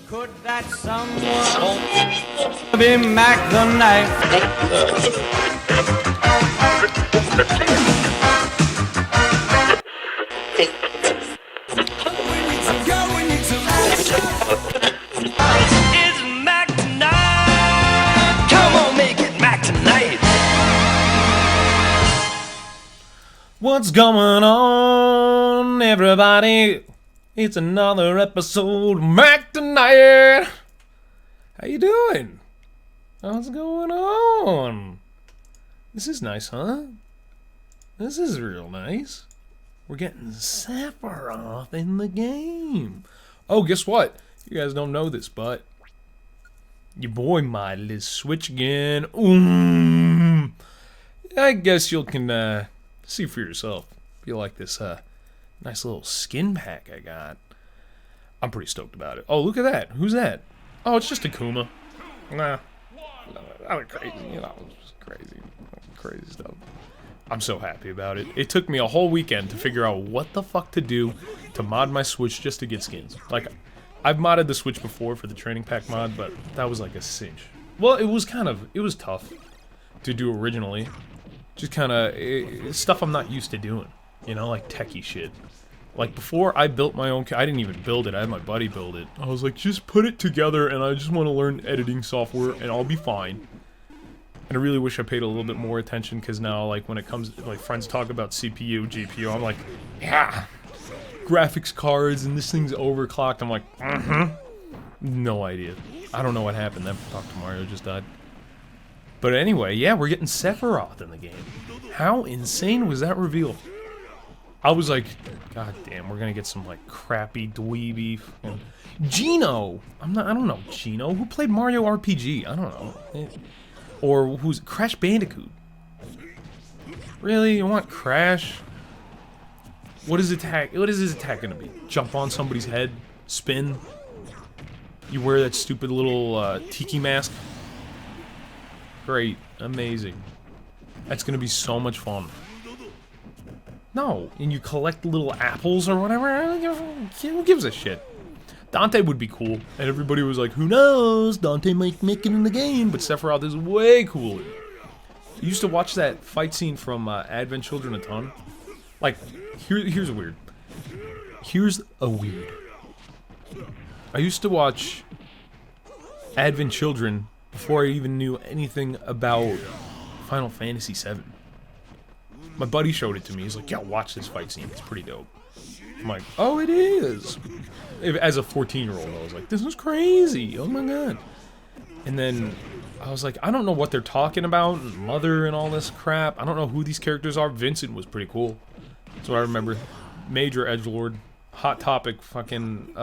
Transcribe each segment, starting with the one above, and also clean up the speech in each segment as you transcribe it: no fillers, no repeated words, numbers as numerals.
Could that someone be Mac the Knife? It's Mac tonight. Come on, make it Mac tonight. What's going on, everybody? It's another episode of Mac Tonight. How you doing? What's going on? This is nice, huh? This is real nice. We're getting Sephiroth in the game. Oh, guess what? You guys don't know this, but your boy modded his Switch again. I guess you can see for yourself. If you like this nice little skin pack I got. I'm pretty stoked about it. Oh, look at that. Who's that? Oh, it's just Akuma. Nah. I'm crazy. You know, just crazy stuff. I'm so happy about it. It took me a whole weekend to figure out what the fuck to do to mod my Switch just to get skins. Like, I've modded the Switch before for the training pack mod, but that was like a cinch. Well, it was tough to do originally. Just kind of stuff I'm not used to doing. You know, like techie shit. Like before I built my own, I didn't even build it, I had my buddy build it. I was like, just put it together and I just want to learn editing software and I'll be fine. And I really wish I paid a little bit more attention because now, like, when it comes, like, friends talk about CPU, GPU, I'm like, yeah, graphics cards and this thing's overclocked. I'm like, no idea. I don't know what happened. That Talk to Mario just died. But anyway, yeah, we're getting Sephiroth in the game. How insane was that reveal? I was like, god damn, we're gonna get some, like, crappy dweeby Gino! I don't know Gino. Who played Mario RPG? I don't know. Or who's Crash Bandicoot? Really? You want Crash? What is his attack gonna be? Jump on somebody's head? Spin? You wear that stupid little tiki mask? Great. Amazing. That's gonna be so much fun. No, and you collect little apples or whatever. Who gives a shit? Dante would be cool, and everybody was like, "Who knows? Dante might make it in the game." But Sephiroth is way cooler. You used to watch that fight scene from Advent Children a ton. Like, here's a weird. Here's a weird. I used to watch Advent Children before I even knew anything about Final Fantasy VII. My buddy showed it to me. He's like, "Yeah, watch this fight scene. It's pretty dope." I'm like, "Oh, it is." As a 14-year-old, I was like, "This is crazy. Oh my god." And then I was like, I don't know what they're talking about, and Mother and all this crap. I don't know who these characters are. Vincent was pretty cool. That's what I remember. Major edgelord. Hot Topic fucking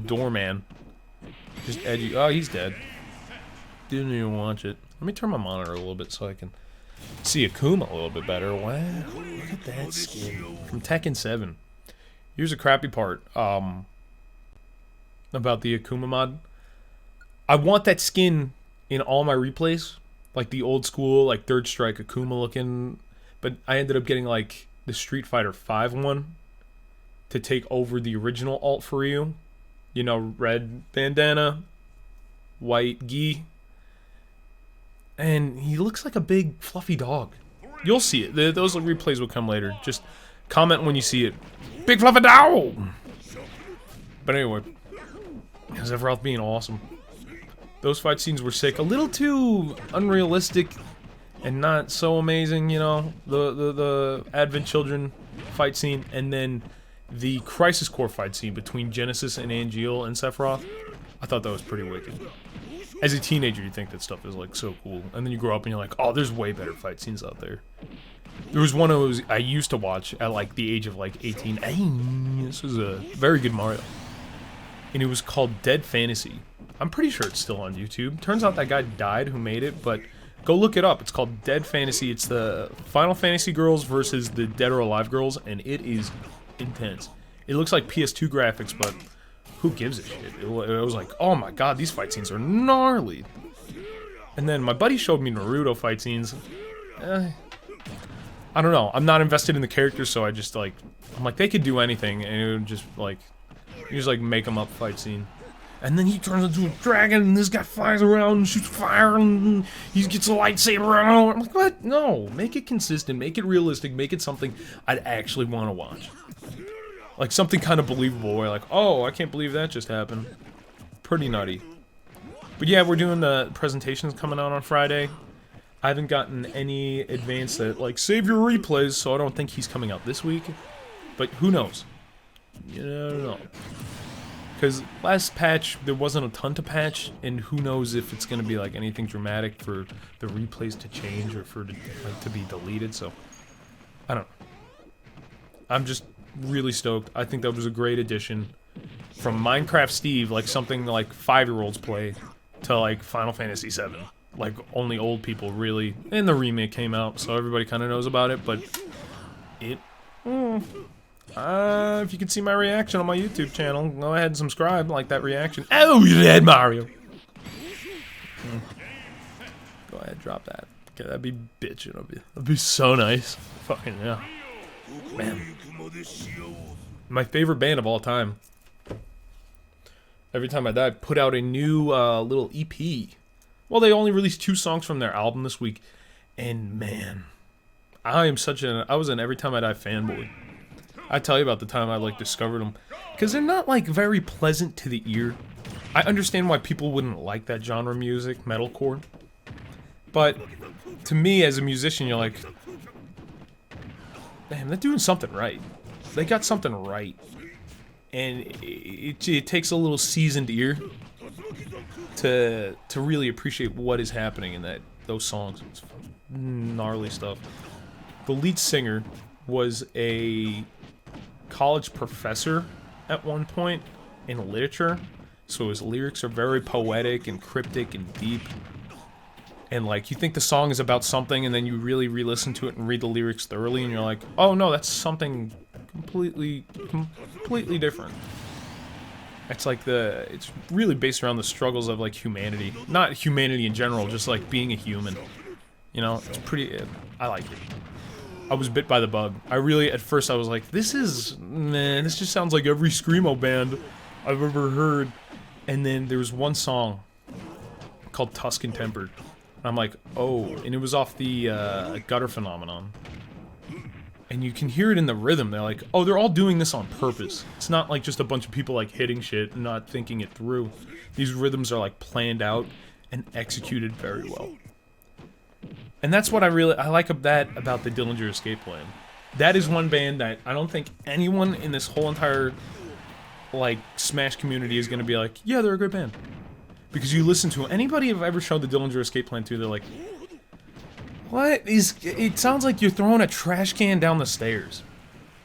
doorman. Just edgy. Oh, he's dead. Didn't even watch it. Let me turn my monitor a little bit so I can see Akuma a little bit better. Wow, look at that skin from Tekken 7. Here's a crappy part about the Akuma mod. I want that skin in all my replays, like the old school, like Third Strike Akuma looking. But I ended up getting like the Street Fighter V one to take over the original alt for you. You know, red bandana, white gi. And he looks like a big, fluffy dog. You'll see it. Those replays will come later. Just comment when you see it. Big fluffy dog! But anyway. Sephiroth being awesome. Those fight scenes were sick. A little too unrealistic and not so amazing, you know. The Advent Children fight scene. And then the Crisis Core fight scene between Genesis and Angeal and Sephiroth. I thought that was pretty wicked. As a teenager, you think that stuff is, like, so cool. And then you grow up and you're like, oh, there's way better fight scenes out there. There was one I used to watch at, like, the age of, like, 18. This was a very good Mario. And it was called Dead Fantasy. I'm pretty sure it's still on YouTube. Turns out that guy died who made it, but go look it up. It's called Dead Fantasy. It's the Final Fantasy girls versus the Dead or Alive girls, and it is intense. It looks like PS2 graphics, but who gives a shit? It was like, oh my god, these fight scenes are gnarly. And then my buddy showed me Naruto fight scenes. I don't know. I'm not invested in the characters, so I just, like, I'm like, they could do anything, and it would just, like, You just like make him up fight scene. And then he turns into a dragon, and this guy flies around and shoots fire, and he gets a lightsaber out. I'm like, what? No, make it consistent, make it realistic, make it something I'd actually want to watch. Like something kind of believable, where like, oh, I can't believe that just happened. Pretty nutty. But yeah, we're doing the presentations coming out on Friday. I haven't gotten any advance that, like, save your replays, so I don't think he's coming out this week. But who knows? You don't know. Because last patch, there wasn't a ton to patch, and who knows if it's going to be, like, anything dramatic for the replays to change or for like, to be deleted, so I don't know. I'm just really stoked. I think that was a great addition. From Minecraft Steve, like something like 5-year-olds play, to, like, Final Fantasy VII. Like, only old people really... And the remake came out, so everybody kind of knows about it, but... It... if you can see my reaction on my YouTube channel, go ahead and subscribe, like that reaction. Oh, you dead, Mario! Go ahead, drop that. Okay, that'd be bitchin'. That'd be so nice. Fucking yeah. Man. My favorite band of all time. Every Time I Die put out a new little EP. Well, they only released 2 songs from their album this week. And man, I was an Every Time I Die fanboy. I tell you about the time I like discovered them, because they're not like very pleasant to the ear. I understand why people wouldn't like that genre of music, metalcore. But to me, as a musician, you're like, man, they're doing something right. They got something right, and it takes a little seasoned ear to really appreciate what is happening in those songs. It's gnarly stuff. The lead singer was a college professor at one point in literature, so his lyrics are very poetic and cryptic and deep. And like, you think the song is about something, and then you really re-listen to it and read the lyrics thoroughly, and you're like, oh no, that's something completely different. It's like it's really based around the struggles of like humanity. Not humanity in general, just like being a human. You know, it's pretty, I like it. I was bit by the bug. At first I was like, this just sounds like every Screamo band I've ever heard. And then there was one song called Tuscan Tempered. I'm like, oh, and it was off the Gutter Phenomenon. And you can hear it in the rhythm. They're like, oh, they're all doing this on purpose. It's not like just a bunch of people like hitting shit and not thinking it through. These rhythms are like planned out and executed very well. And that's what I like about the Dillinger Escape Plan. That is one band that I don't think anyone in this whole entire like Smash community is gonna be like, yeah, they're a good band. Because you listen to anybody I've ever showed the Dillinger Escape Plan to, they're like, it sounds like you're throwing a trash can down the stairs.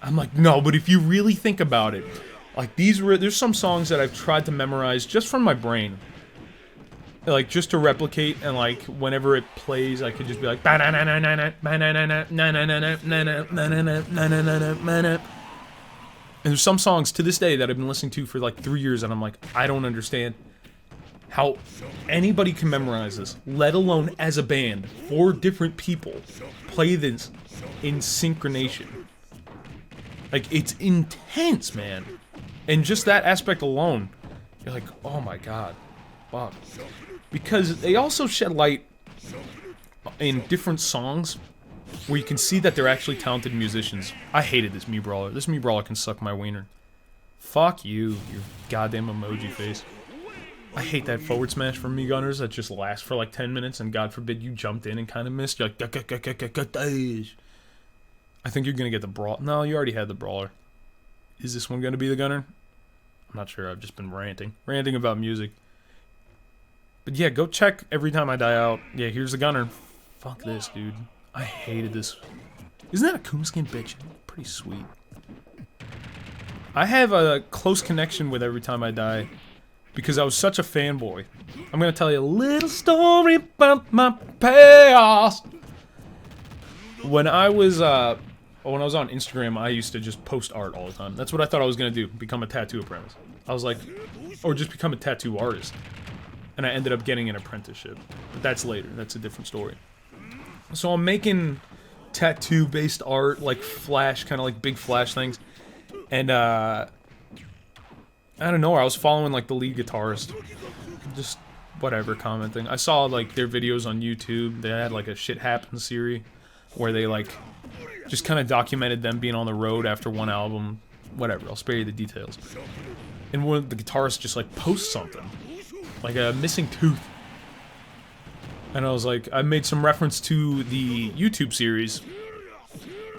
I'm like, no, but if you really think about it, like there's some songs that I've tried to memorize just from my brain. Like, just to replicate, and like, whenever it plays, I could just be like, and there's some songs to this day that I've been listening to for like 3 years, and I'm like, I don't understand how anybody can memorize this, let alone as a band, 4 different people play this in synchronization. Like, it's intense, man. And just that aspect alone, you're like, oh my god, fuck. Because they also shed light in different songs where you can see that they're actually talented musicians. I hated this Mii Brawler. This Mii Brawler can suck my wiener. Fuck you, your goddamn emoji face. I hate that forward smash from Mii Gunners that just lasts for like 10 minutes, and God forbid you jumped in and kind of missed. You're like, I think you're gonna get the Brawl. No, you already had the Brawler. Is this one gonna be the Gunner? I'm not sure, I've just been ranting about music. But yeah, go check Every Time I Die out. Yeah, here's the Gunner. Fuck this, dude. I hated this. Isn't that a Akuma skin, bitch? Pretty sweet. I have a close connection with Every Time I Die because I was such a fanboy. I'm gonna tell you a little story about my past. When I was on Instagram, I used to just post art all the time. That's what I thought I was gonna do, become a tattoo apprentice. I was like, or just become a tattoo artist. And I ended up getting an apprenticeship. But that's later, that's a different story. So I'm making tattoo-based art, like Flash, kind of like big Flash things. And out of nowhere, I was following like the lead guitarist, just whatever commenting. I saw like their videos on YouTube. They had like a Shit Happens series where they like just kind of documented them being on the road after one album. Whatever, I'll spare you the details. And one of the guitarists just like posts something, like a missing tooth. And I was like, I made some reference to the YouTube series,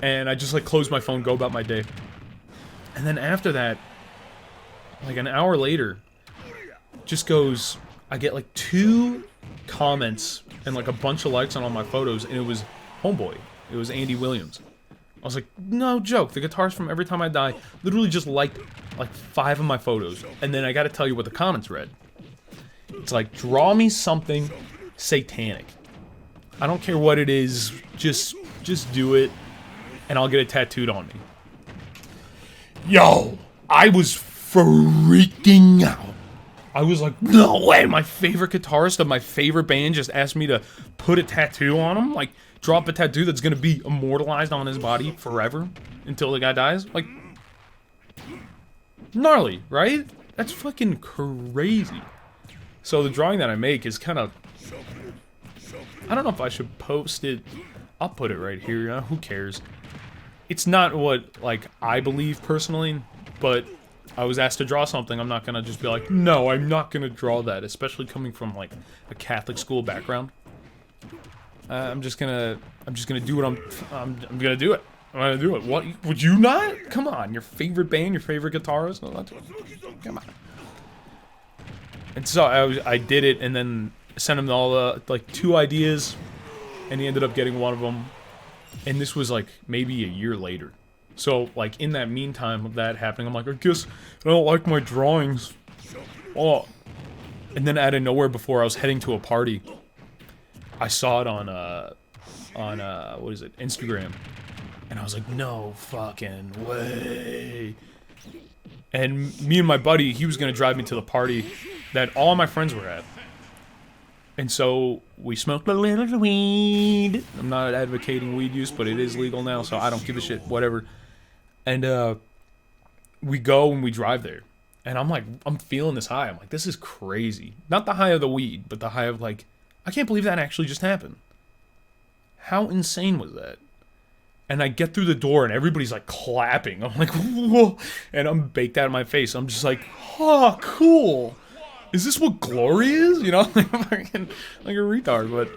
and I just like closed my phone, go about my day. And then after that, like an hour later, just goes, I get like 2 comments and like a bunch of likes on all my photos, and it was Homeboy. It was Andy Williams. I was like, no joke, the guitarist from Every Time I Die literally just liked like 5 of my photos. And then I gotta tell you what the comments read. It's like, draw me something satanic. I don't care what it is, just do it, and I'll get it tattooed on me. Yo, I was freaking out. I was like, no way, my favorite guitarist of my favorite band just asked me to put a tattoo on him? Like, drop a tattoo that's gonna be immortalized on his body forever until the guy dies? Like, gnarly, right? That's fucking crazy. So the drawing that I make is kind of, I don't know if I should post it. I'll put it right here, who cares? It's not what, like, I believe personally, but I was asked to draw something. I'm not gonna just be like, no, I'm not gonna draw that, especially coming from, like, a Catholic school background. I'm just gonna do what I'm gonna do it. I'm gonna do it. What, would you not? Come on, your favorite band, your favorite guitarist? No, come on. And so I did it, and then sent him all the, like, 2 ideas, and he ended up getting one of them. And this was, like, maybe a year later. So, like, in that meantime of that happening, I'm like, I guess I don't like my drawings. Oh. And then out of nowhere, before I was heading to a party, I saw it on what is it, Instagram. And I was like, no fucking way. And me and my buddy, he was gonna drive me to the party that all my friends were at. And so we smoked a little weed. I'm not advocating weed use, but it is legal now, so I don't give a shit, whatever. And we go and we drive there. And I'm like, I'm feeling this high. I'm like, this is crazy. Not the high of the weed, but the high of like, I can't believe that actually just happened. How insane was that? And I get through the door and everybody's like clapping. I'm like, whoa. And I'm baked out of my face. I'm just like, oh, cool. Is this what glory is? You know, like a retard, but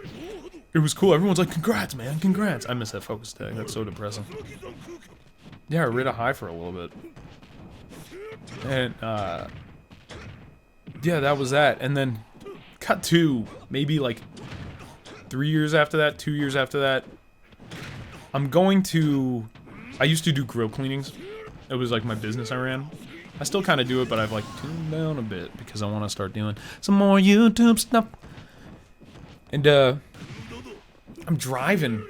it was cool. Everyone's like, congrats, man, congrats. I miss that focus tag. That's so depressing. Yeah, I rid a high for a little bit. And, yeah, that was that. And then, cut to, maybe like 3 years after that, 2 years after that, I'm going to, I used to do grill cleanings. It was like my business I ran. I still kind of do it, but I've like tuned down a bit because I want to start doing some more YouTube stuff. And I'm driving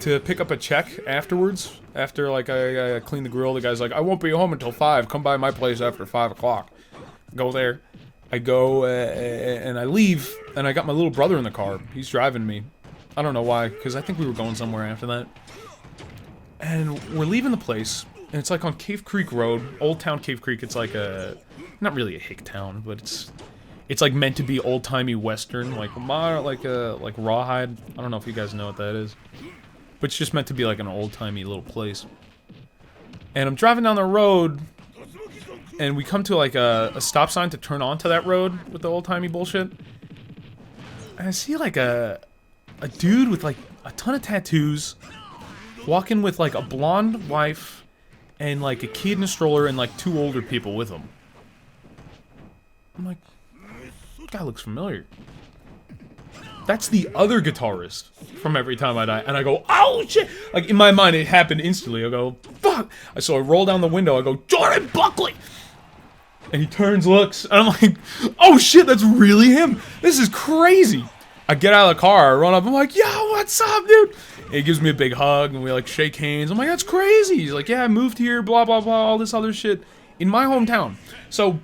to pick up a check afterwards. After like I clean the grill, the guy's like, I won't be home until 5. Come by my place after 5 o'clock. Go there. I go and I leave, and I got my little brother in the car. He's driving me. I don't know why, because I think we were going somewhere after that. And we're leaving the place. And it's like on Cave Creek Road, Old Town Cave Creek. It's like a, not really a hick town, but it's like meant to be old-timey western, like Rawhide. I don't know if you guys know what that is, but it's just meant to be like an old-timey little place. And I'm driving down the road, and we come to like a stop sign to turn onto that road with the old-timey bullshit. And I see like a dude with like a ton of tattoos, walking with like a blonde wife. And, like, a kid in a stroller and, like, 2 older people with him. I'm like, that guy looks familiar. That's the other guitarist from Every Time I Die. And I go, oh, shit! Like, in my mind, it happened instantly. I go, fuck! So I roll down the window. I go, Jordan Buckley! And he turns, looks, and I'm like, oh, shit, that's really him! This is crazy! I get out of the car, I run up, I'm like, yo, what's up, dude? And he gives me a big hug, and we, like, shake hands. I'm like, that's crazy. He's like, yeah, I moved here, blah, blah, blah, all this other shit. In my hometown. So,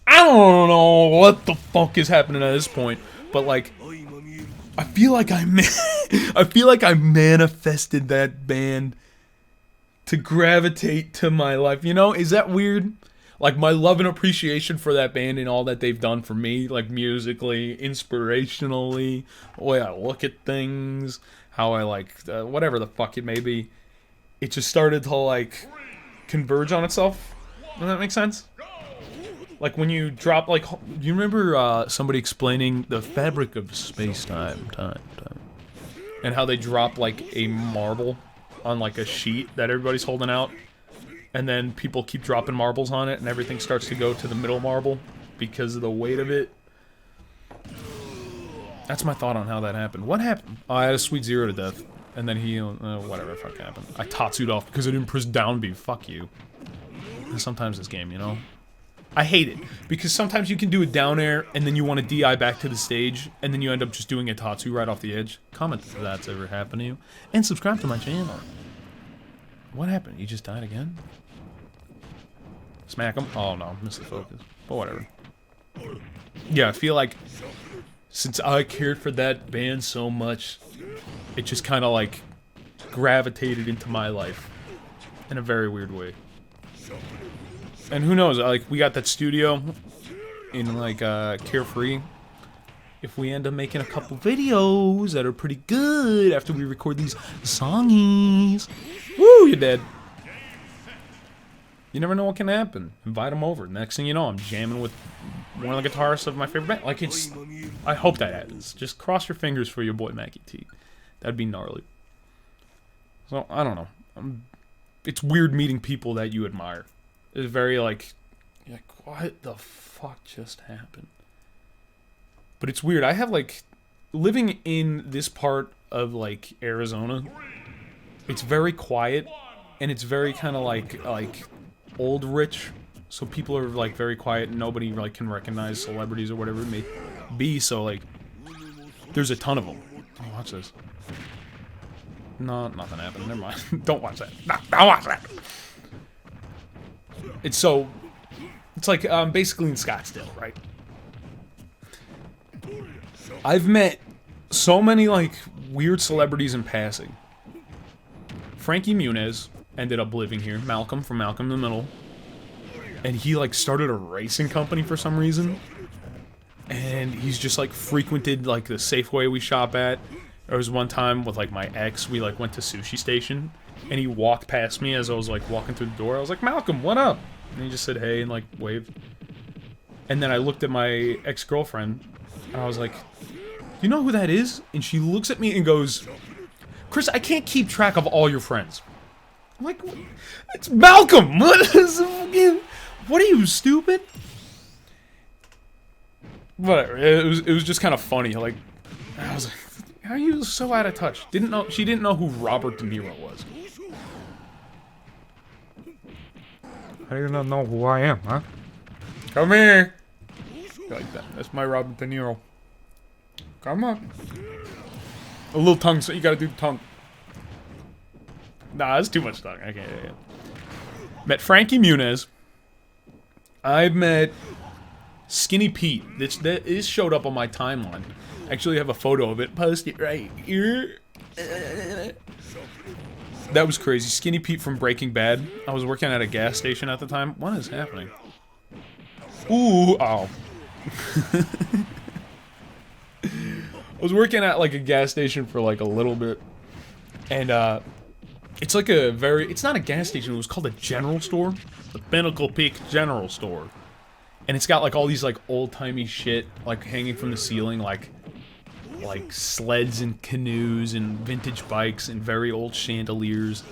I don't know what the fuck is happening at this point, but, like, I feel like I manifested that band to gravitate to my life. You know, is that weird? Like, my love and appreciation for that band and all that they've done for me, like, musically, inspirationally, the way I look at things, how I, like, whatever the fuck it may be. It just started to, like, converge on itself. Does that make sense? Like, when you drop, like, you remember somebody explaining the fabric of space-time, time, and how they drop, like, a marble on, like, a sheet that everybody's holding out? And then people keep dropping marbles on it, and everything starts to go to the middle marble because of the weight of it. That's my thought on how that happened. What happened? Oh, I had a Sweet Zero to death. And then he, whatever the fuck happened. I Tatsu'd off because I didn't press down B. Fuck you. And sometimes this game, you know? I hate it. Because sometimes you can do a down air, and then you want to DI back to the stage, and then you end up just doing a Tatsu right off the edge. Comment if that's ever happened to you. And subscribe to my channel. What happened? You just died again? Smack him? Oh no, missed the focus. But whatever. Yeah, I feel like since I cared for that band so much, it just kind of like gravitated into my life in a very weird way. And who knows, like, we got that studio in like Carefree. If we end up making a couple videos that are pretty good after we record these songies. Woo, you're dead. You never know what can happen. Invite them over. Next thing you know, I'm jamming with one of the guitarists of my favorite band. Like, it's... I hope that happens. Just cross your fingers for your boy Mackie T. That'd be gnarly. So, I don't know. It's weird meeting people that you admire. It's very, like, what the fuck just happened? But it's weird. I have, like... Living in this part of, like, Arizona, it's very quiet, and it's very kind of like old rich, so people are like very quiet and nobody like can recognize celebrities or whatever it may be, so like there's a ton of them. Oh, watch this. No, nothing happened. Never mind. Don't watch that. No, don't watch that. It's like basically in Scottsdale, right? I've met so many like weird celebrities in passing. Frankie Muniz ended up living here. Malcolm from Malcolm in the Middle. And he, like, started a racing company for some reason. And he's just, like, frequented, like, the Safeway we shop at. There was one time with, like, my ex, we, like, went to Sushi Station. And he walked past me as I was, like, walking through the door. I was like, Malcolm, what up? And he just said, hey, and, like, waved. And then I looked at my ex-girlfriend. And I was like, you know who that is? And she looks at me and goes, Chris, I can't keep track of all your friends. I'm like, it's Malcolm! What are you, stupid? Whatever, it was just kind of funny, like, I was like, how are you so out of touch? She didn't know who Robert De Niro was. How do you not know who I am, huh? Come here! Like that, that's my Robert De Niro. Come on. A little tongue, so you gotta do the tongue. Nah, that's too much tongue. I can't. Met Frankie Muniz. I've met Skinny Pete. This showed up on my timeline. Actually, I have a photo of it. Post it right here. That was crazy. Skinny Pete from Breaking Bad. I was working at a gas station at the time. What is happening? Ooh, oh. I was working at like a gas station for like a little bit. And it's like it's not a gas station, it was called a general store. The Pinnacle Peak General Store. And it's got like all these like old-timey shit like hanging from the ceiling, like sleds and canoes and vintage bikes and very old chandeliers.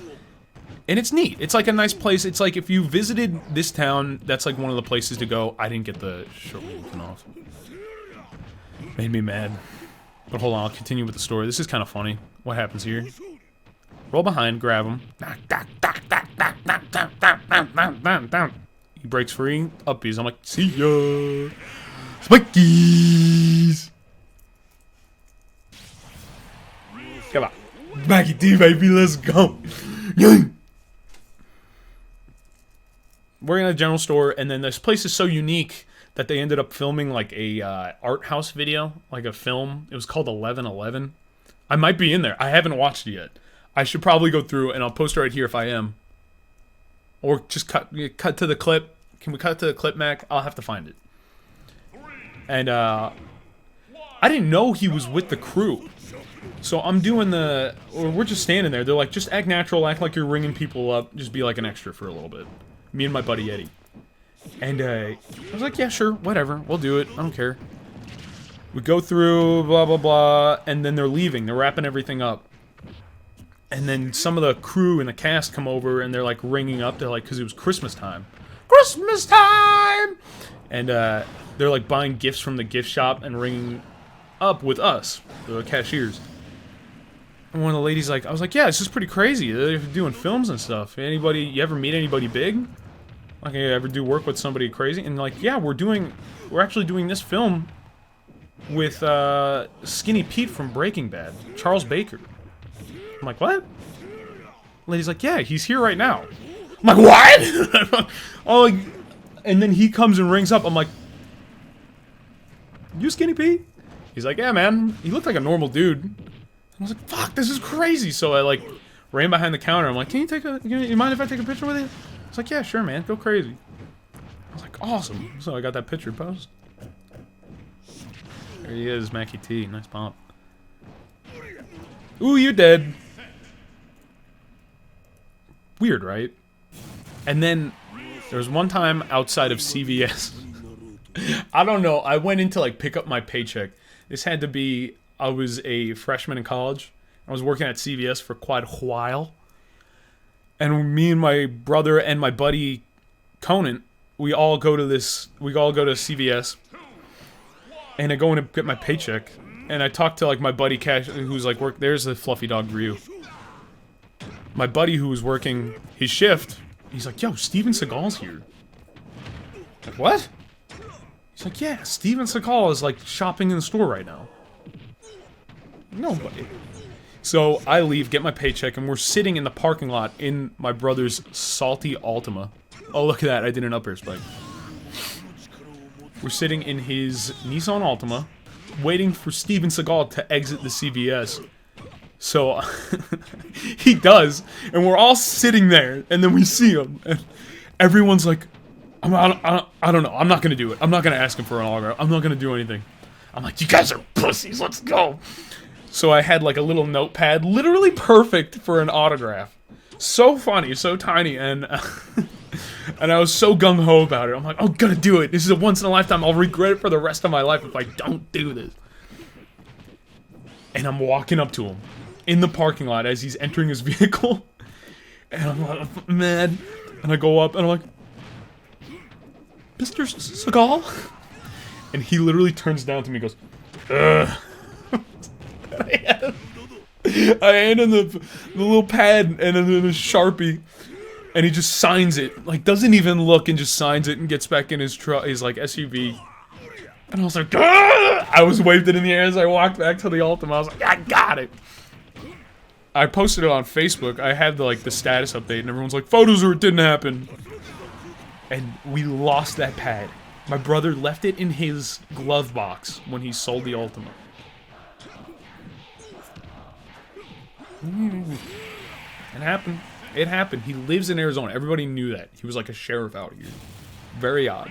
And it's neat. It's like a nice place. It's like if you visited this town, that's like one of the places to go. I didn't get the shirt taken off. Made me mad. But hold on, I'll continue with the story. This is kind of funny. What happens here? Roll behind, grab him. He breaks free. Uppies. I'm like, see ya. Spikies. Come on. Mackie D, baby, let's go. We're in a general store, and then this place is so unique that they ended up filming like a art house video, like a film. It was called 1111. I might be in there. I haven't watched it yet. I should probably go through, and I'll post it right here if I am. Or just cut to the clip. Can we cut to the clip, Mac? I'll have to find it. And, I didn't know he was with the crew. So I'm doing we're just standing there. They're like, just act natural, act like you're ringing people up. Just be like an extra for a little bit. Me and my buddy Eddie. And, I was like, yeah, sure, whatever. We'll do it. I don't care. We go through, blah, blah, blah. And then they're leaving. They're wrapping everything up. And then some of the crew and the cast come over and they're like ringing up. They're like, because it was Christmas time. Christmas time! And they're like buying gifts from the gift shop and ringing up with us, the cashiers. And one of the ladies like, I was like, yeah, it's just pretty crazy. They're doing films and stuff. You ever meet anybody big? Like, you ever do work with somebody crazy? And like, yeah, we're actually doing this film with Skinny Pete from Breaking Bad, Charles Baker. I'm like, what? Lady's like, yeah, he's here right now. I'm like, what? Oh, like, and then he comes and rings up. I'm like, you Skinny Pete? He's like, yeah, man. He looked like a normal dude. I was like, fuck, this is crazy. So I like ran behind the counter. I'm like, can you mind if I take a picture with you? It's like, yeah, sure, man. Go crazy. I was like, awesome. So I got that picture post. There he is, Mackie T. Nice pomp. Ooh, you're dead. Weird, right? And then there was one time outside of CVS. I don't know. I went in to like pick up my paycheck. This had to be, I was a freshman in college. I was working at CVS for quite a while. And me and my brother and my buddy Conan, we all go to CVS. And I go in to get my paycheck. And I talked to like my buddy Cash, who's like, there's the fluffy dog Ryu. My buddy who was working his shift, he's like, yo, Steven Seagal's here. Like, what? He's like, yeah, Steven Seagal is like shopping in the store right now. Nobody. So I leave, get my paycheck, and we're sitting in the parking lot in my brother's salty Altima. Oh, look at that, I did an up air spike. We're sitting in his Nissan Altima, waiting for Steven Seagal to exit the CVS. So, he does, and we're all sitting there, and then we see him, and everyone's like, I don't know, I'm not gonna do it. I'm not gonna ask him for an autograph. I'm not gonna do anything. I'm like, you guys are pussies, let's go. So I had like a little notepad, literally perfect for an autograph. So funny, so tiny, and and I was so gung-ho about it. I'm like, I'm gonna do it. This is a once-in-a-lifetime. I'll regret it for the rest of my life if I don't do this. And I'm walking up to him in the parking lot as he's entering his vehicle. And I'm like, man. And I go up and I'm like, Mr. Seagal? And he literally turns down to me and goes, ugh. I hand him the little pad and then the Sharpie. And he just signs it. Like, doesn't even look and just signs it and gets back in his truck. He's like, SUV. And I was like, ah! I was waved it in the air as I walked back to the Ultima. I was like, I got it. I posted it on Facebook. I had the status update, and everyone's like, photos or it didn't happen. And we lost that pad. My brother left it in his glove box when he sold the Ultima. It happened. It happened. He lives in Arizona. Everybody knew that. He was like a sheriff out here. Very odd.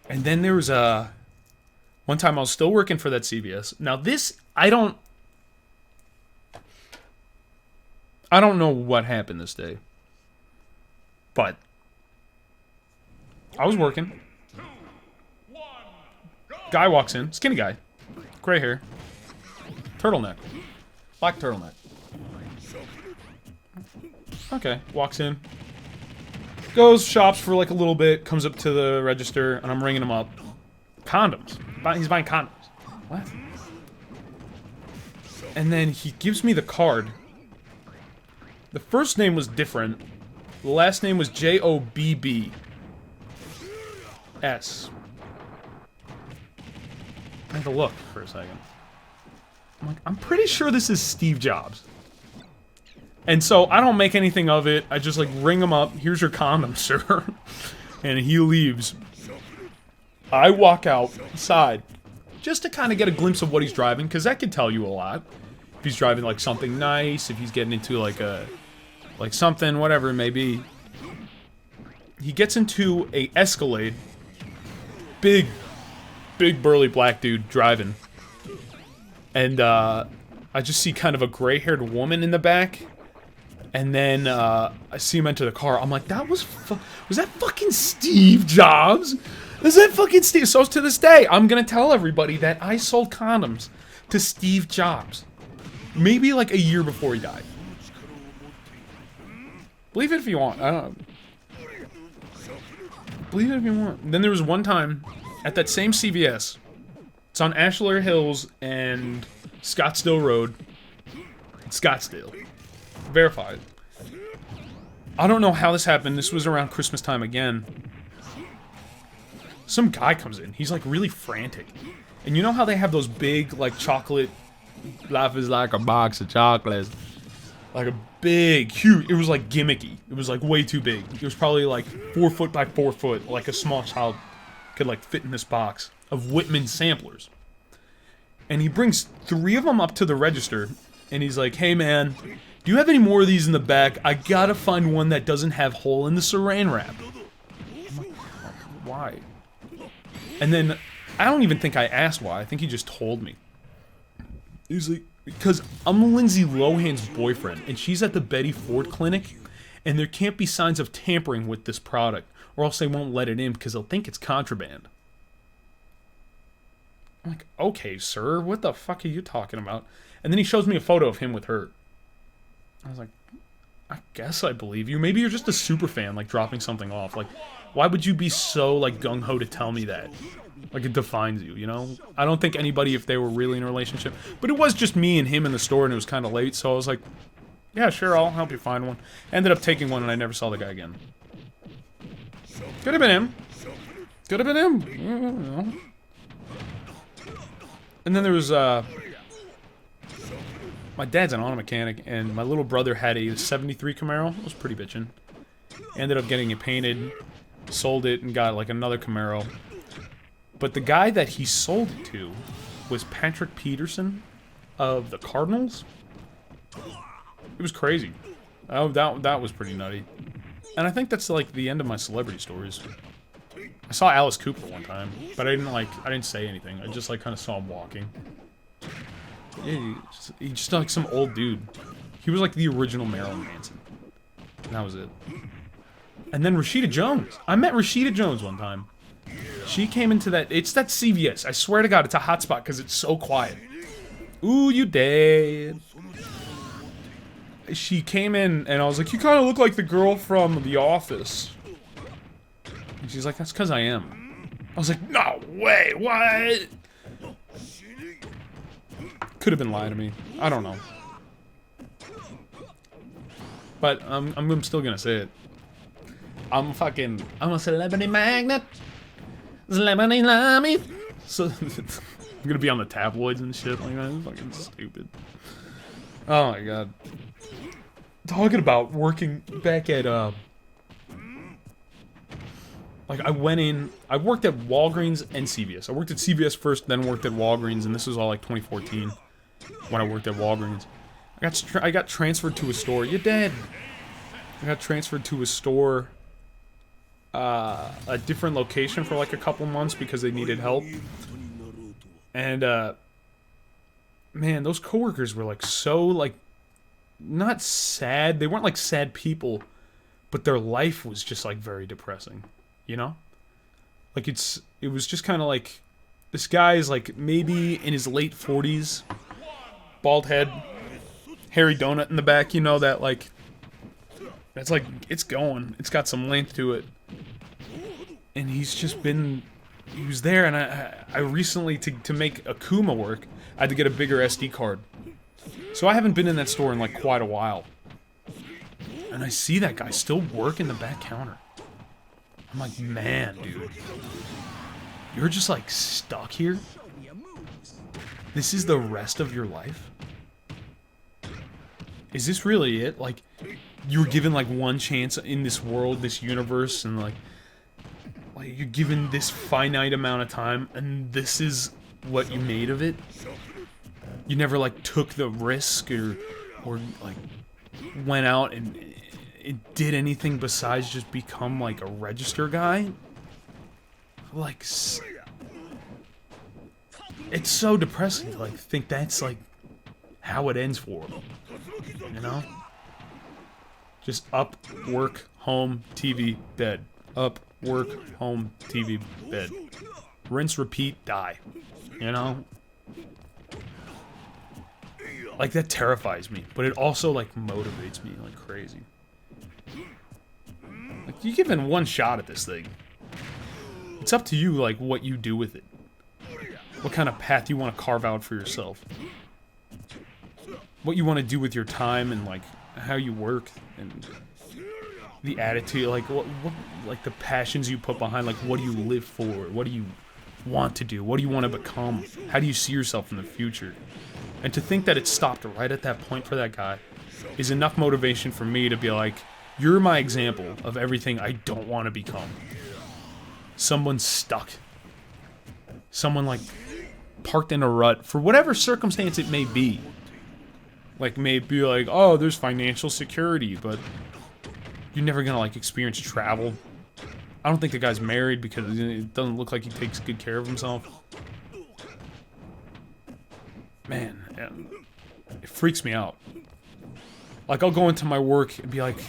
And then there was one time I was still working for that CVS. Now this, I don't know what happened this day. But I was working. Guy walks in, skinny guy, gray hair, turtleneck, black turtleneck. Okay, walks in, goes, shops for like a little bit, comes up to the register, and I'm ringing him up. Condoms. He's buying condoms. What? And then he gives me the card. The first name was different. The last name was Jobbs. I had to look for a second. I'm like, I'm pretty sure this is Steve Jobs. And so I don't make anything of it. I just like ring him up. Here's your condom, sir. And he leaves. I walk outside just to kind of get a glimpse of what he's driving, because that could tell you a lot. If he's driving like something nice, if he's getting into like a like something, whatever it may be. He gets into a Escalade. Big burly black dude driving. And I just see kind of a gray-haired woman in the back. And then I see him enter the car. I'm like, was that fucking Steve Jobs? Is that fucking Steve? So to this day, I'm gonna tell everybody that I sold condoms to Steve Jobs. Maybe like a year before he died. Believe it if you want. I don't know. Believe it if you want. Then there was one time at that same CVS. It's on Ashler Hills and Scottsdale Road. Scottsdale. Verified. I don't know how this happened. This was around Christmas time again. Some guy comes in. He's like really frantic. And you know how they have those big like chocolate... Life is like a box of chocolates. Like a big, huge... It was like gimmicky. It was like way too big. It was probably like 4 foot by 4 foot. Like a small child could like fit in this box of Whitman samplers. And he brings 3 of them up to the register. And he's like, hey man, do you have any more of these in the back? I gotta find one that doesn't have hole in the saran wrap. I'm like, why? And then, I don't even think I asked why. I think he just told me. He's like, because I'm Lindsay Lohan's boyfriend, and she's at the Betty Ford clinic, and there can't be signs of tampering with this product, or else they won't let it in because they'll think it's contraband. I'm like, okay, sir, what the fuck are you talking about? And then he shows me a photo of him with her. I was like, I guess I believe you. Maybe you're just a super fan, like dropping something off. Like, why would you be so, like, gung-ho to tell me that? Like, it defines you, you know? I don't think anybody, if they were really in a relationship. But it was just me and him in the store, and it was kind of late, so I was like, yeah, sure, I'll help you find one. Ended up taking one, and I never saw the guy again. Could have been him. Could have been him. I don't know. And then there was, my dad's an auto mechanic, and my little brother had a 73 Camaro. It was pretty bitchin'. Ended up getting it painted, sold it, and got, like, another Camaro. But the guy that he sold it to was Patrick Peterson of the Cardinals. It was crazy. Oh, that was pretty nutty. And I think that's, like, the end of my celebrity stories. I saw Alice Cooper one time, but I didn't say anything. I just, like, kind of saw him walking. Yeah, he's just like some old dude. He was like the original Marilyn Manson. And that was it. And then Rashida Jones. I met Rashida Jones one time. She came into that... It's that CVS. I swear to God, it's a hotspot because it's so quiet. Ooh, you dead. She came in, and I was like, you kind of look like the girl from The Office. And she's like, that's because I am. I was like, no way, what? Could have been lying to me. I don't know. But I'm still gonna say it. I'm a celebrity magnet. Celebrity lammy. So I'm gonna be on the tabloids and shit like that. It's fucking stupid. Oh my god. Talking about working back at like I worked at Walgreens and CVS. I worked at CVS first, then worked at Walgreens, and this was all like 2014 when I worked at Walgreens. I got transferred to a store. You're dead. I got transferred to a store, a different location for like a couple months because they needed help. And man, those coworkers were like so like not sad. They weren't like sad people, but their life was just like very depressing. You know? Like it was just kind of like this guy is like maybe in his late 40s, bald head, hairy donut in the back, you know, that like that's like it's got some length to it. And he was there, and I recently to make Akuma work, I had to get a bigger SD card. So I haven't been in that store in like quite a while. And I see that guy still working the back counter. I'm like, man, dude. You're just like stuck here? This is the rest of your life? Is this really it? Like, you were given like one chance in this world, this universe, and like you're given this finite amount of time, and this is what you made of it? You never like took the risk or like went out and did anything besides just become like a register guy. Like, it's so depressing to like think that's like how it ends for him. You know? Just up, work, home, TV, bed. Up, work, home, TV, bed. Rinse, repeat, die. You know? Like, that terrifies me. But it also, like, motivates me like crazy. Like, you're given one shot at this thing. It's up to you, like, what you do with it. What kind of path you want to carve out for yourself. What you want to do with your time and, like, how you work and the attitude, like what like the passions you put behind, like what do you live for? What do you want to do? What do you want to become? How do you see yourself in the future? And to think that it stopped right at that point for that guy is enough motivation for me to be like, you're my example of everything I don't want to become. Someone stuck. Someone like parked in a rut for whatever circumstance it may be. Like, maybe like, oh, there's financial security, but you're never gonna, like, experience travel. I don't think the guy's married because it doesn't look like he takes good care of himself. Man, it freaks me out. Like, I'll go into my work and be like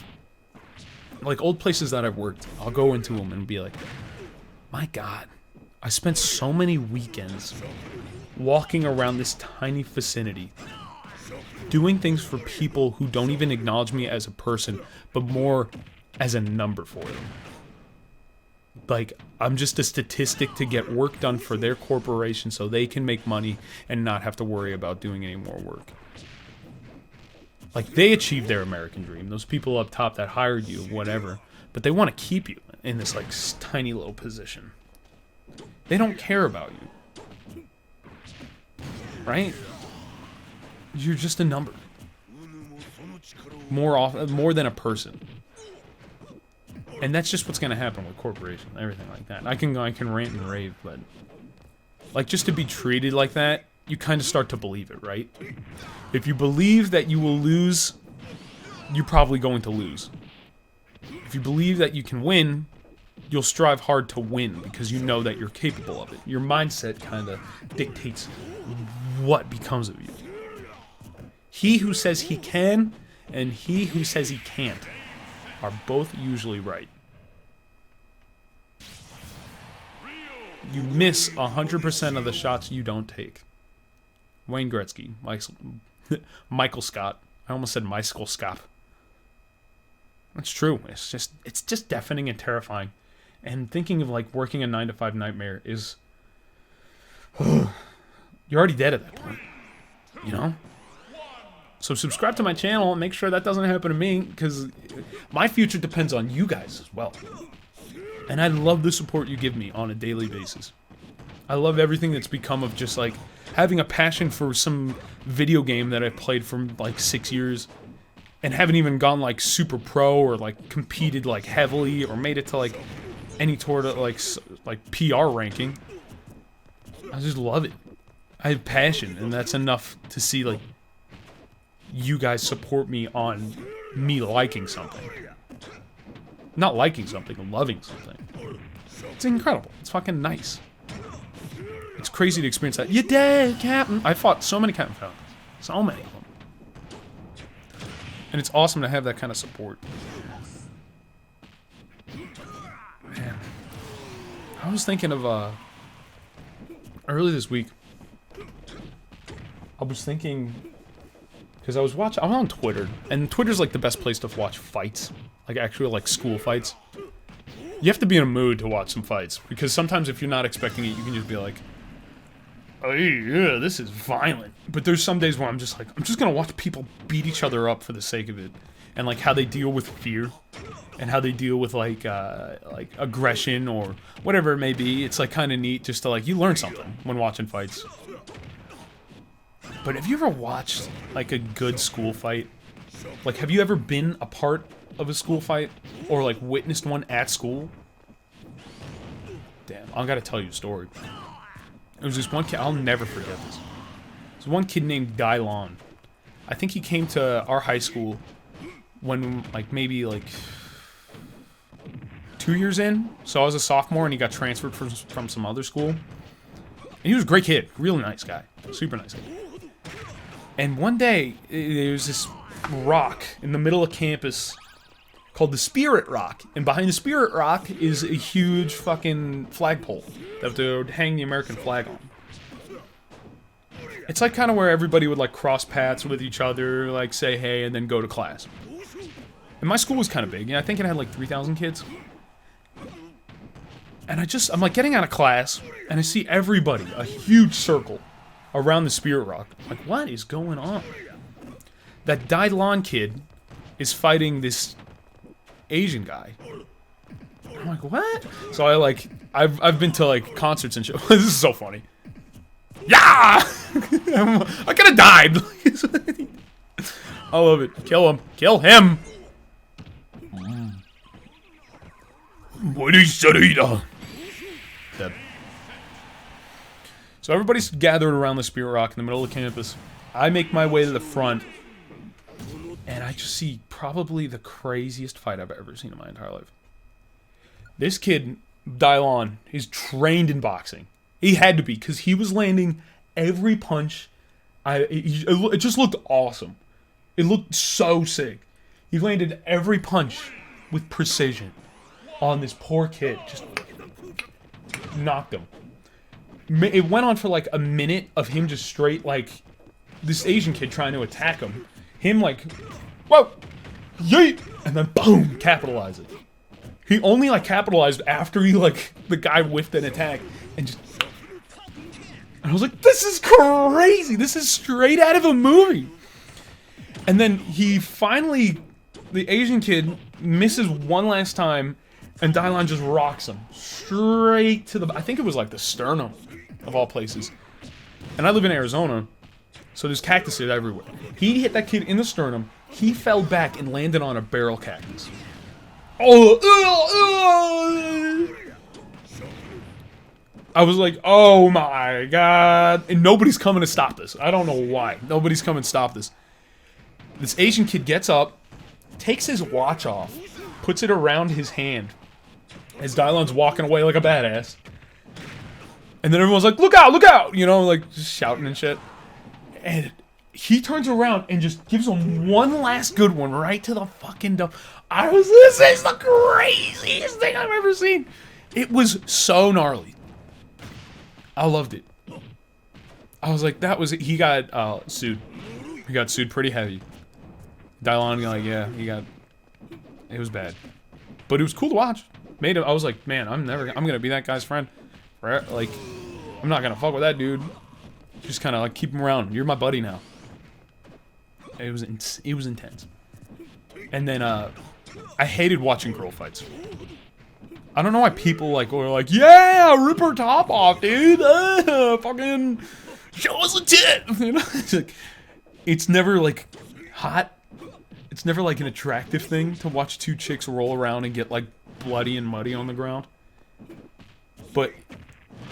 old places that I've worked, I'll go into them and be like, my God, I spent so many weekends walking around this tiny vicinity, doing things for people who don't even acknowledge me as a person, but more as a number for them. Like, I'm just a statistic to get work done for their corporation so they can make money and not have to worry about doing any more work. Like, they achieved their American dream. Those people up top that hired you, whatever. But they want to keep you in this, like, tiny little position. They don't care about you. Right? You're just a number. More than a person. And that's just what's gonna happen with corporations and everything like that. I can rant and rave, but like, just to be treated like that, you kind of start to believe it, right? If you believe that you will lose, you're probably going to lose. If you believe that you can win, you'll strive hard to win because you know that you're capable of it. Your mindset kind of dictates what becomes of you. He who says he can and he who says he can't are both usually right. You miss 100% of the shots you don't take. Wayne Gretzky, Michael Scott. I almost said Michael Scott. That's true. It's just deafening and terrifying. And thinking of like working a 9-to-5 nightmare is, you're already dead at that point. You know? So subscribe to my channel and make sure that doesn't happen to me, because my future depends on you guys as well. And I love the support you give me on a daily basis. I love everything that's become of just like having a passion for some video game that I played for like 6 years and haven't even gone like super pro or like competed like heavily or made it to like any sort of like PR ranking. I just love it. I have passion, and that's enough to see like you guys support me on me liking something. Not liking something, loving something. It's incredible. It's fucking nice. It's crazy to experience that. You're dead, Captain! I fought so many Captain Falcons. So many of them. And it's awesome to have that kind of support. Man. I was thinking of, early this week, I was thinking, because I'm on Twitter, and Twitter's like the best place to watch fights. Like actual like school fights. You have to be in a mood to watch some fights, because sometimes if you're not expecting it, you can just be like, oh yeah, this is violent. But there's some days where I'm just gonna watch people beat each other up for the sake of it, and like how they deal with fear, and how they deal with like aggression or whatever it may be. It's like kind of neat just to like, you learn something when watching fights. But have you ever watched like a good school fight? Like, have you ever been a part of a school fight or like witnessed one at school? Damn, I gotta tell you a story. It was this one kid, I'll never forget this. There's one kid named Dylon. I think he came to our high school when, like, maybe, like, 2 years in. So I was a sophomore, and he got transferred from some other school. And he was a great kid. Really nice guy. Super nice guy. And one day, there was this rock in the middle of campus called the Spirit Rock. And behind the Spirit Rock is a huge fucking flagpole that they would hang the American flag on. It's like kind of where everybody would like cross paths with each other, like say hey, and then go to class. And my school was kind of big. Yeah, I think it had like 3,000 kids. And I'm like getting out of class, and I see everybody, a huge circle, around the Spirit Rock. I'm like, what is going on? That Dailon kid is fighting this Asian guy. I'm like, what? So I've been to like concerts and shit. This is so funny. Yeah! I could have died. I love it. Kill him. Kill him. What is that? Dead. So everybody's gathered around the Spirit Rock in the middle of campus. I make my way to the front, and I just see probably the craziest fight I've ever seen in my entire life. This kid, Dailon, is trained in boxing. He had to be, because he was landing every punch. It just looked awesome. It looked so sick. He landed every punch with precision on this poor kid. Just knocked him. It went on for like a minute of him just straight, like, this Asian kid trying to attack him. Him like, whoa, yeet, and then boom, capitalize it. He only like capitalized after he like, the guy whiffed an attack, and just, and I was like, this is crazy, this is straight out of a movie. And then he finally, the Asian kid misses one last time, and Dailon just rocks him straight to the, I think it was like the sternum, of all places. And I live in Arizona, so there's cactuses everywhere. He hit that kid in the sternum, he fell back and landed on a barrel cactus. I was like, oh my god. And nobody's coming to stop this. I don't know why. Nobody's coming to stop this. This Asian kid gets up, takes his watch off, puts it around his hand, as Dailon's walking away like a badass. And then everyone's like, look out, you know, like, just shouting and shit. And he turns around and just gives him one last good one right to the fucking dump. This is the craziest thing I've ever seen. It was so gnarly. I loved it. I was like, that was it. He got sued. He got sued pretty heavy. Dailon, like, yeah, it was bad. But it was cool to watch. I was like, man, I'm gonna be that guy's friend. Right? Like, I'm not gonna fuck with that dude. Just kind of like keep him around. You're my buddy now. It was intense. And then I hated watching girl fights. I don't know why people like were like, yeah, rip her top off, dude. Fucking show us a tit. You know? It's never like hot. It's never like an attractive thing to watch two chicks roll around and get like bloody and muddy on the ground. But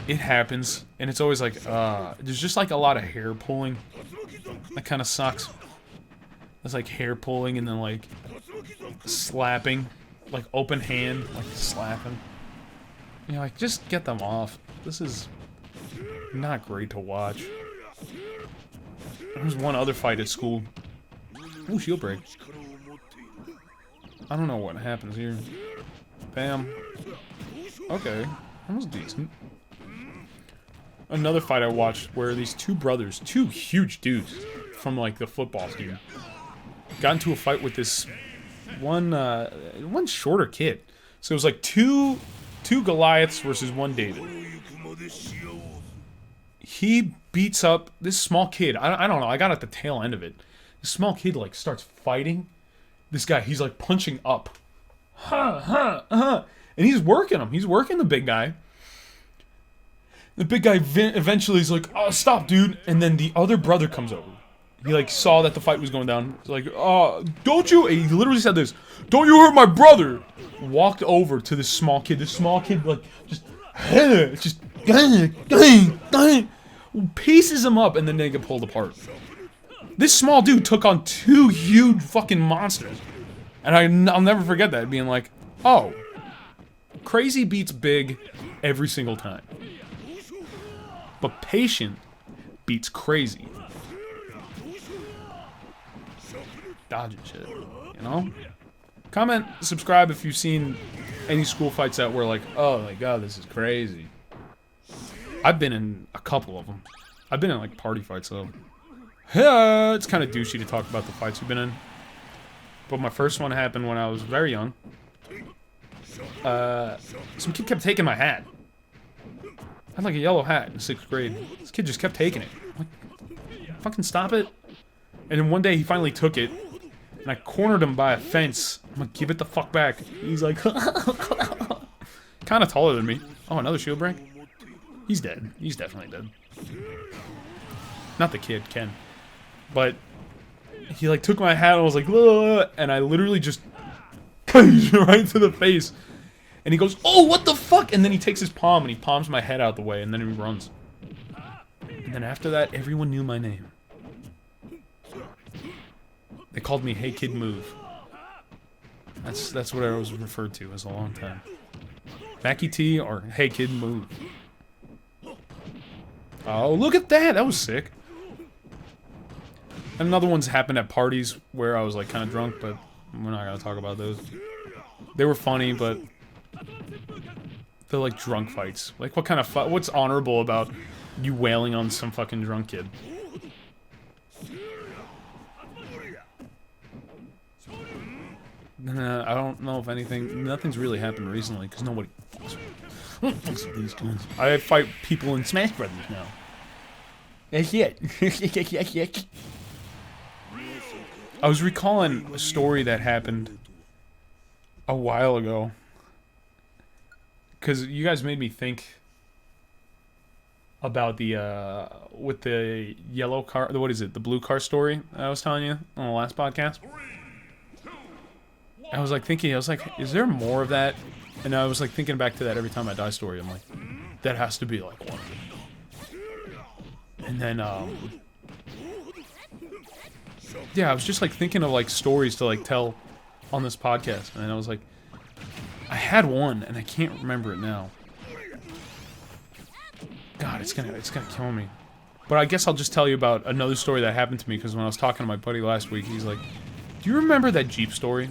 it happens, and it's always like, there's just like a lot of hair pulling. That kind of sucks. There's like hair pulling and then like slapping, like open hand, like slapping. You know, like just get them off. This is not great to watch. There was one other fight at school. Ooh, shield break. I don't know what happens here. Bam. Okay, that was decent. Another fight I watched where these two brothers, two huge dudes from like the football team, got into a fight with this one shorter kid. So it was like two Goliaths versus one David. He beats up this small kid. I don't know. I got at the tail end of it. This small kid like starts fighting this guy. He's like punching up, and he's working him. He's working the big guy. The big guy eventually is like, oh, stop, dude. And then the other brother comes over. He, like, saw that the fight was going down. He's like, oh, don't you... He literally said this. Don't you hurt my brother. Walked over to this small kid. This small kid, like, just pieces him up, and then they get pulled apart. This small dude took on two huge fucking monsters. And I'll never forget that, being like, oh, crazy beats big every single time. But patient beats crazy. Dodging shit, you know? Comment, subscribe if you've seen any school fights that were like, oh my god, this is crazy. I've been in a couple of them. I've been in like party fights though. It's kind of douchey to talk about the fights you've been in. But my first one happened when I was very young. Some kid kept taking my hat. I had like a yellow hat in 6th grade. This kid just kept taking it. I'm like, fucking stop it. And then one day he finally took it. And I cornered him by a fence. I'm like, give it the fuck back. He's like, kind of taller than me. Oh, another shield break? He's dead. He's definitely dead. Not the kid, Ken. But he like took my hat and was like, ugh, and I literally just right to the face. And he goes, oh, what the fuck? And then he takes his palm and he palms my head out the way and then he runs. And then after that, everyone knew my name. They called me Hey Kid Move. That's what I was referred to as a long time. Mackie T or Hey Kid Move. Oh, look at that! That was sick. And another one's happened at parties where I was like kind of drunk, but we're not gonna talk about those. They were funny, but they're like drunk fights. Like what kind of what's honorable about you wailing on some fucking drunk kid? I don't know if nothing's really happened recently, because nobody fucks with these dudes. I fight people in Smash Brothers now. That's it. I was recalling a story that happened a while ago. Because you guys made me think about the, with the yellow car, what is it, the blue car story I was telling you on the last podcast? I was like thinking, is there more of that? And I was like thinking back to that every time I die story. I'm like, that has to be like one of them. And then, yeah, I was just like thinking of like stories to like tell on this podcast. And I was like, I had one and I can't remember it now. God, it's gonna kill me. But I guess I'll just tell you about another story that happened to me, because when I was talking to my buddy last week, he's like, do you remember that Jeep story?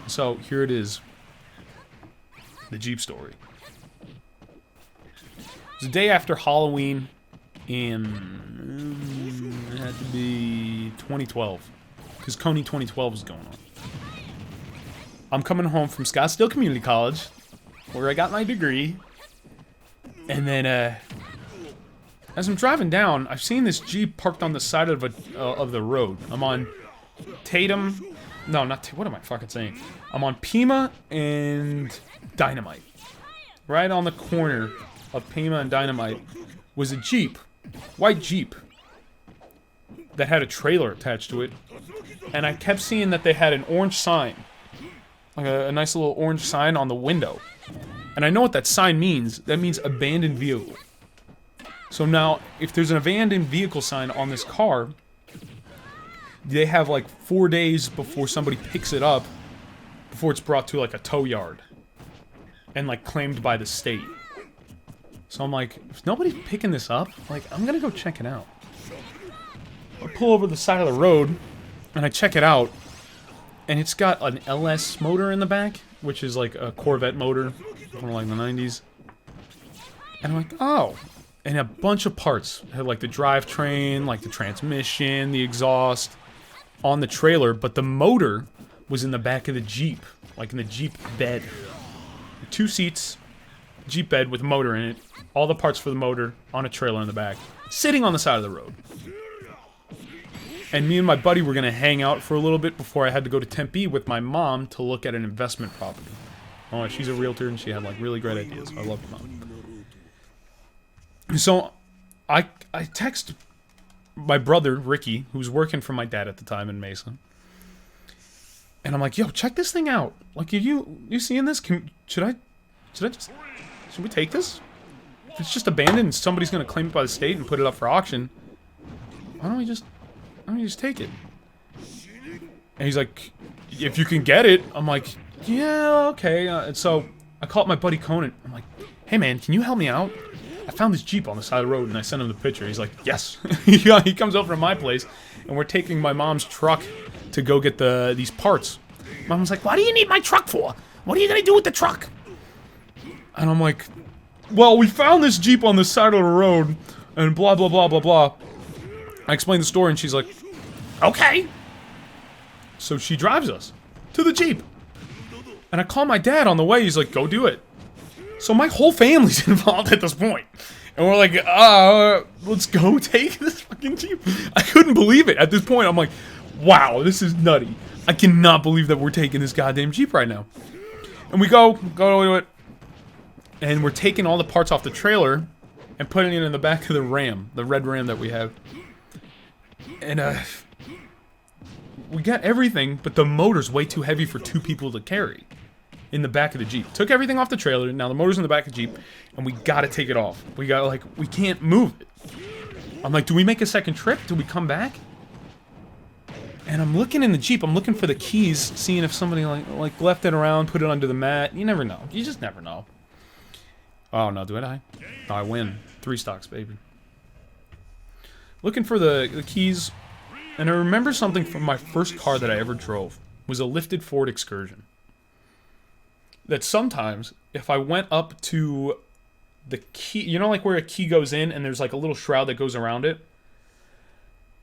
So, here it is. The Jeep story. It was the day after Halloween in... it had to be 2012. Because Coney 2012 was going on. I'm coming home from Scottsdale Community College, where I got my degree. And then, as I'm driving down, I've seen this Jeep parked on the side of the road. I'm on Tatum... No, not what am I fucking saying? I'm on Pima and Dynamite. Right on the corner of Pima and Dynamite was a Jeep. White Jeep. That had a trailer attached to it. And I kept seeing that they had an orange sign. Like a nice little orange sign on the window. And I know what that sign means. That means abandoned vehicle. So now, if there's an abandoned vehicle sign on this car... they have like 4 days before somebody picks it up, before it's brought to like a tow yard and like claimed by the state. So I'm like, if nobody's picking this up, like I'm gonna go check it out. I pull over the side of the road and I check it out, and it's got an LS motor in the back, which is like a Corvette motor from like the 90s. And I'm like, oh. And a bunch of parts. It had like the drivetrain, like the transmission, the exhaust on the trailer, but the motor was in the back of the Jeep, like in the Jeep bed. 2 seats, Jeep bed with a motor in it, all the parts for the motor on a trailer in the back, sitting on the side of the road. And me and my buddy were gonna hang out for a little bit before I had to go to Tempe with my mom to look at an investment property. Oh, she's a realtor and she had like really great ideas. I love her mom. So I text my brother, Ricky, who was working for my dad at the time in Mesa. And I'm like, yo, check this thing out. Like, you seeing this? Should we take this? If it's just abandoned and somebody's gonna claim it by the state and put it up for auction, why don't we just take it? And he's like, if you can get it. I'm like, yeah, okay. And so I called my buddy Conan. I'm like, hey man, can you help me out? I found this Jeep on the side of the road, and I sent him the picture. He's like, yes. He comes over to my place, and we're taking my mom's truck to go get these parts. Mom's like, what do you need my truck for? What are you gonna do with the truck? And I'm like, well, we found this Jeep on the side of the road, and blah, blah, blah, blah, blah. I explained the story, and she's like, okay. So she drives us to the Jeep. And I call my dad on the way. He's like, go do it. So my whole family's involved at this point. And we're like, let's go take this fucking Jeep. I couldn't believe it. At this point, I'm like, wow, this is nutty. I cannot believe that we're taking this goddamn Jeep right now. And we go to it. And we're taking all the parts off the trailer and putting it in the back of the Ram, the red Ram that we have. And, we got everything, but the motor's way too heavy for 2 people to carry. In the back of the Jeep. Took everything off the trailer, now the motor's in the back of the Jeep, and we gotta take it off. We gotta, like, we can't move it. I'm like, do we make a second trip? Do we come back? And I'm looking in the Jeep, I'm looking for the keys, seeing if somebody, like left it around, put it under the mat. You never know. You just never know. Oh, no, do I? Oh, I win. 3 stocks, baby. Looking for the keys, and I remember something from my first car that I ever drove. It was a lifted Ford Excursion. That sometimes, if I went up to the key, you know, like where a key goes in and there's like a little shroud that goes around it?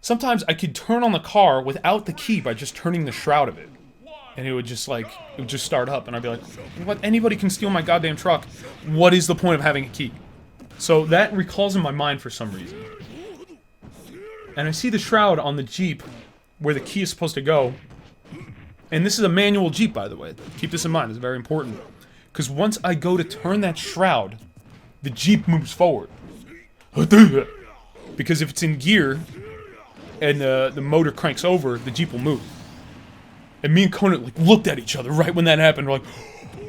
Sometimes I could turn on the car without the key by just turning the shroud of it. And it would just like, it would just start up and I'd be like, what? Anybody can steal my goddamn truck. What is the point of having a key? So that recalls in my mind for some reason. And I see the shroud on the Jeep where the key is supposed to go. And this is a manual Jeep, by the way. Keep this in mind, it's very important. Because once I go to turn that shroud, the Jeep moves forward. Because if it's in gear, and the motor cranks over, the Jeep will move. And me and Conan like looked at each other right when that happened. We're like,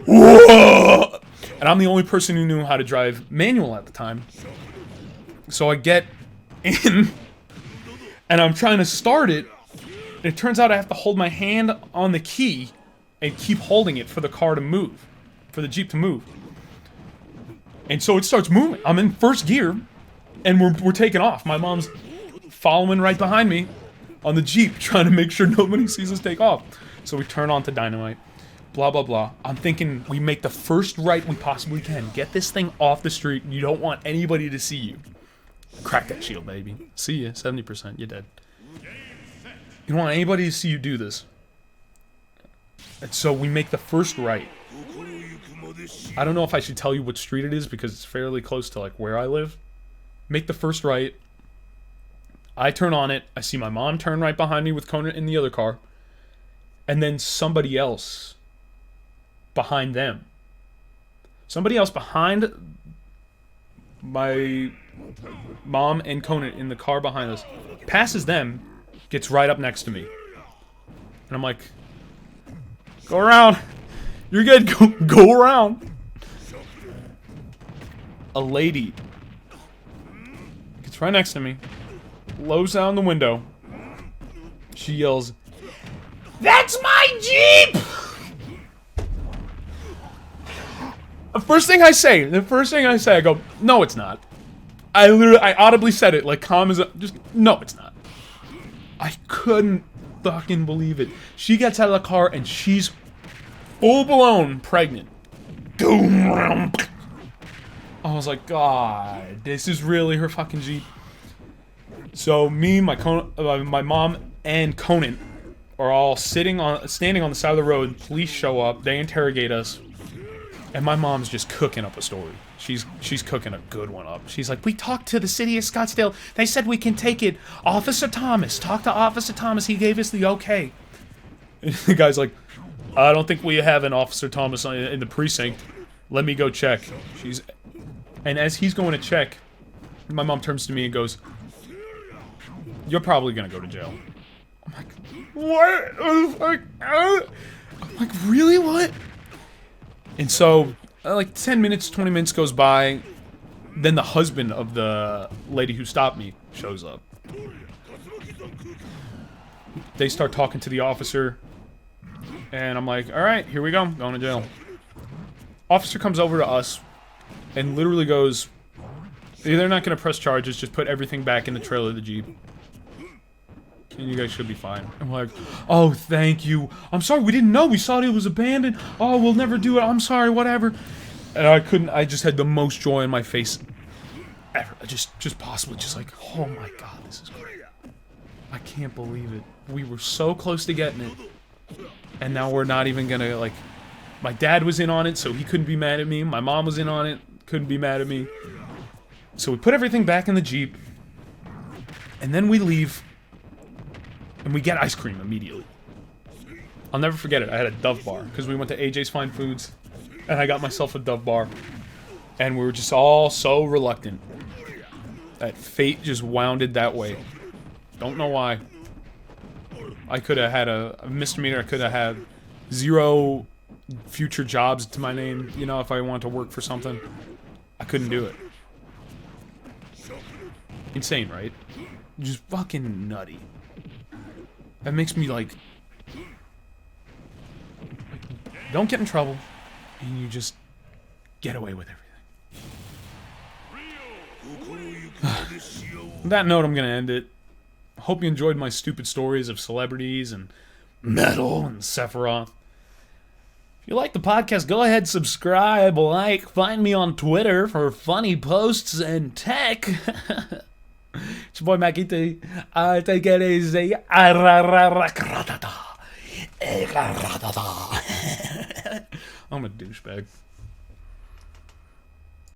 whoa! And I'm the only person who knew how to drive manual at the time. So I get in, and I'm trying to start it. It turns out I have to hold my hand on the key and keep holding it for the car to move. For the Jeep to move. And so it starts moving. I'm in first gear, and we're taking off. My mom's following right behind me on the Jeep, trying to make sure nobody sees us take off. So we turn on to Dynamite. Blah, blah, blah. I'm thinking we make the first right we possibly can. Get this thing off the street. You don't want anybody to see you. Crack that shield, baby. See ya. 70%. You're dead. You don't want anybody to see you do this. And so we make the first right. I don't know if I should tell you what street it is because it's fairly close to like where I live. Make the first right. I turn on it. I see my mom turn right behind me with Conan in the other car. And then somebody else behind them. Somebody else behind my mom and Conan in the car behind us passes them. Gets right up next to me. And I'm like, go around. You're good. Go around. A lady gets right next to me. Blows down the window. She yells, "That's my Jeep!" The first thing I say, I go, "No, it's not." I audibly said it, like calm as a, just, no, it's not. I couldn't fucking believe it. She gets out of the car and she's full-blown pregnant. I was like, God, this is really her fucking Jeep. So me, my mom, and Conan are all standing on the side of the road. Police show up. They interrogate us. And my mom's just cooking up a story. She's cooking a good one up. She's like, we talked to the city of Scottsdale. They said we can take it. Officer Thomas. Talk to Officer Thomas. He gave us the okay. And the guy's like, I don't think we have an Officer Thomas in the precinct. Let me go check. And as he's going to check, my mom turns to me and goes, you're probably going to go to jail. I'm like, what? I'm like, really? What? And so, like 10 minutes, 20 minutes goes by. Then the husband of the lady who stopped me shows up. they start talking to the officer. And I'm like, alright, here we go. Going to jail. Officer comes over to us and literally goes, they're not going to press charges, just put everything back in the trailer of the Jeep. And you guys should be fine. I'm like, oh, thank you. I'm sorry, we didn't know. We saw it was abandoned. Oh, we'll never do it. I'm sorry, whatever. And I just had the most joy in my face ever. Just possibly, just like, oh my god, this is great. I can't believe it. We were so close to getting it. And now we're not even gonna, like, my dad was in on it, so he couldn't be mad at me. My mom was in on it, couldn't be mad at me. So we put everything back in the Jeep. And then we leave. And we get ice cream immediately. I'll never forget it. I had a Dove bar, because we went to AJ's Fine Foods. And I got myself a Dove bar. And we were just all so reluctant. That fate just wounded that way. Don't know why. I could have had a misdemeanor. I could have had 0 future jobs to my name, you know, if I wanted to work for something. I couldn't do it. Insane, right? Just fucking nutty. That makes me like don't get in trouble, and you just get away with everything. On that note, I'm gonna end it. Hope you enjoyed my stupid stories of celebrities and metal and Sephiroth. If you like the podcast, go ahead, subscribe, like, find me on Twitter for funny posts and tech. It's your boy Mackie T. Take it easy. I'm a douchebag.